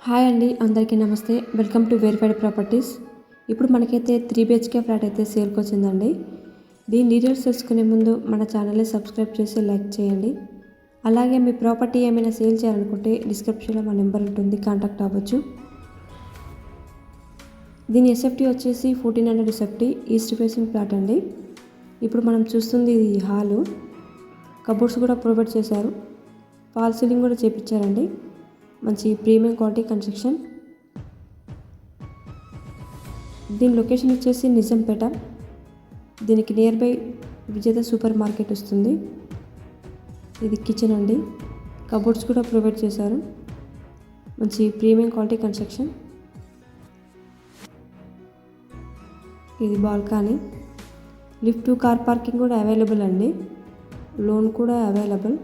Hi అండి, అందరికీ నమస్తే. Welcome to verified properties. ఇప్పుడు మనకైతే 3 BHK ఫ్లాట్ అయితే సేల్కి వచ్చిందండి. దీని డీటెయిల్స్ తెలుసుకునే ముందు మన ఛానల్ని సబ్స్క్రైబ్ చేసి లైక్ చేయండి. అలాగే మీ ప్రాపర్టీ ఏమైనా సేల్ చేయాలనుకుంటే డిస్క్రిప్షన్లో మా నెంబర్ ఉంటుంది, కాంటాక్ట్ అవ్వచ్చు. దీని ఎస్ఎఫ్టీ వచ్చేసి 1400 ఎస్ఎఫ్టీ, ఈస్ట్ ఫేసింగ్ ఫ్లాట్ అండి. ఇప్పుడు మనం చూస్తుంది ఇది హాలు. కబోర్డ్స్ కూడా ప్రొవైడ్ చేశారు. ఫాల్ సీలింగ్ కూడా చేయించారండి. మంచి ప్రీమియం క్వాలిటీ కన్స్ట్రక్షన్. దీని లొకేషన్ వచ్చేసి నిజాంపేట. దీనికి నియర్ బై విజేత సూపర్ మార్కెట్ వస్తుంది. ఇది కిచెన్ అండి. కబోర్డ్స్ కూడా ప్రొవైడ్ చేశారు. మంచి ప్రీమియం క్వాలిటీ కన్స్ట్రక్షన్. ఇది బాల్కనీ. లిఫ్ట్ కార్ పార్కింగ్ కూడా అవైలబుల్ అండి. లోన్ కూడా అవైలబుల్.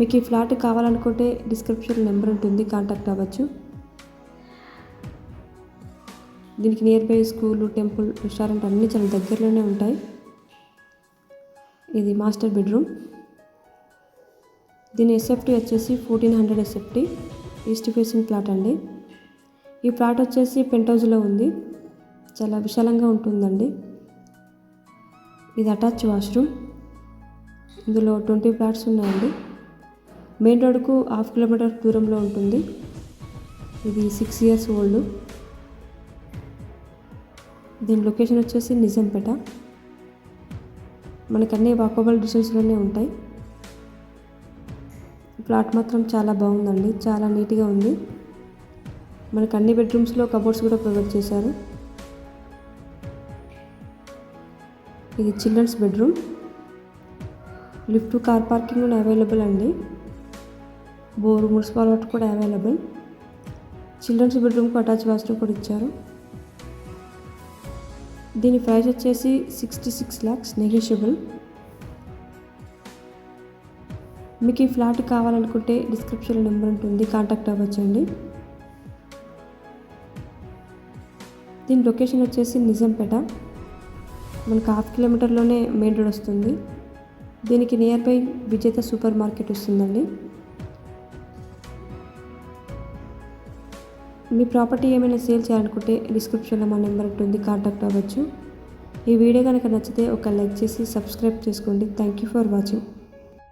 మీకు ఈ ఫ్లాట్ కావాలనుకుంటే డిస్క్రిప్షన్ నెంబర్ ఉంటుంది, కాంటాక్ట్ అవ్వచ్చు. దీనికి near by school, temple, restaurant అన్నీ చాలా దగ్గరలోనే ఉంటాయి. ఇది మాస్టర్ బెడ్రూమ్. దీని ఎస్ఎఫ్టీ వచ్చేసి 1400 ఎస్ఎఫ్టీ, ఈస్ట్ ఫేసింగ్ ఫ్లాట్ అండి. ఈ ఫ్లాట్ వచ్చేసి పెంట్ హౌస్లో ఉంది. చాలా విశాలంగా ఉంటుందండి. ఇది అటాచ్ వాష్రూమ్. ఇందులో 20 ఫ్లాట్స్ ఉన్నాయండి. మెయిన్ రోడ్కు 1/2 కిలోమీటర్ దూరంలో ఉంటుంది. ఇది 6 years ఓల్డ్. దీని లొకేషన్ వచ్చేసి నిజాంపేట. మనకు అన్నీ వాకబుల్ డిస్టెన్స్లోనే ఉంటాయి. ఫ్లాట్ మాత్రం చాలా బాగుందండి, చాలా నీట్గా ఉంది. మనకు అన్ని బెడ్రూమ్స్లో కబోర్డ్స్ కూడా ప్రొవైడ్ చేశారు. ఇది children's bedroom. Lift car parking కూడా అవైలబుల్ అండి. బోరు, మున్సిపల్ వాటర్ కూడా అవైలబుల్. చిల్డ్రన్స్ బెడ్రూమ్కి అటాచ్ వాష్రూమ్ కూడా ఇచ్చారు. దీని ప్రైస్ వచ్చేసి 66 lakhs, నెగోషియబుల్. మీకు ఈ ఫ్లాట్ కావాలనుకుంటే డిస్క్రిప్షన్లో నెంబర్ ఉంటుంది, కాంటాక్ట్ అవ్వచ్చండి. దీని లొకేషన్ వచ్చేసి నిజాంపేట. మనకు 1/2 కిలోమీటర్లోనే మెయిన్ రోడ్ వస్తుంది. దీనికి నియర్ బై విజేత సూపర్ మార్కెట్ వస్తుందండి. మీ ప్రాపర్టీ ఏమైనా సేల్ చేయాలనుకుంటే డిస్క్రిప్షన్లో మా నెంబర్ ఉంటుంది, కాంటాక్ట్ అవ్వచ్చు. ఈ వీడియో కనుక నచ్చితే ఒక లైక్ చేసి సబ్స్క్రైబ్ చేసుకోండి. Thank you for watching.